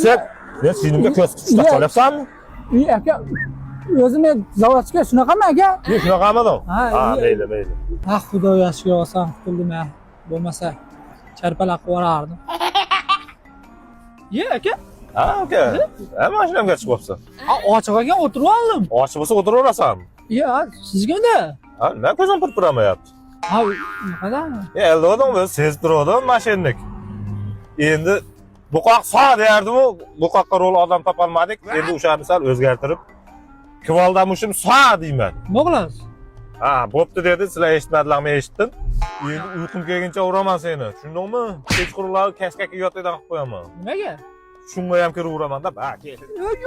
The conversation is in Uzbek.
Sen sinimga ko'z tutishda qolyapsanmi? Aka, o'zim zavodga shunaqami aka? Yo'q, shunaqamidan. Ha, mayli. Ah, xudoga shukr olsam, qildim a. Bo'lmasa charpalaq qo'rardim. Aka. Aka. Mashinamga chiqib qolibsan. Ochiq ekan, o'tirib oldim. Ochiq bo'lsa o'tiraverasanmi? Sizga-da. Nima ko'zim pirpiramayapti? Naqadan? Endi odam o'zi sezib turadi mashinnik. Endi buqoq sog' derdim-u, buqoqqa rol odam topolmadik. Endi o'shani sal o'zgartirib, kivoldan mushim sog' deyman. Nima qilasiz? Bo'pti dedi, sizlar eshitmadilarmi, eshitdim. Endi uyqum kelguncha uraman seni. Tushundingmi? Kechqurunlari kashkaka yotaydan qilib qo'yaman. Nimaga? Shunga ham kirib uraman-da, kel. Yo'q.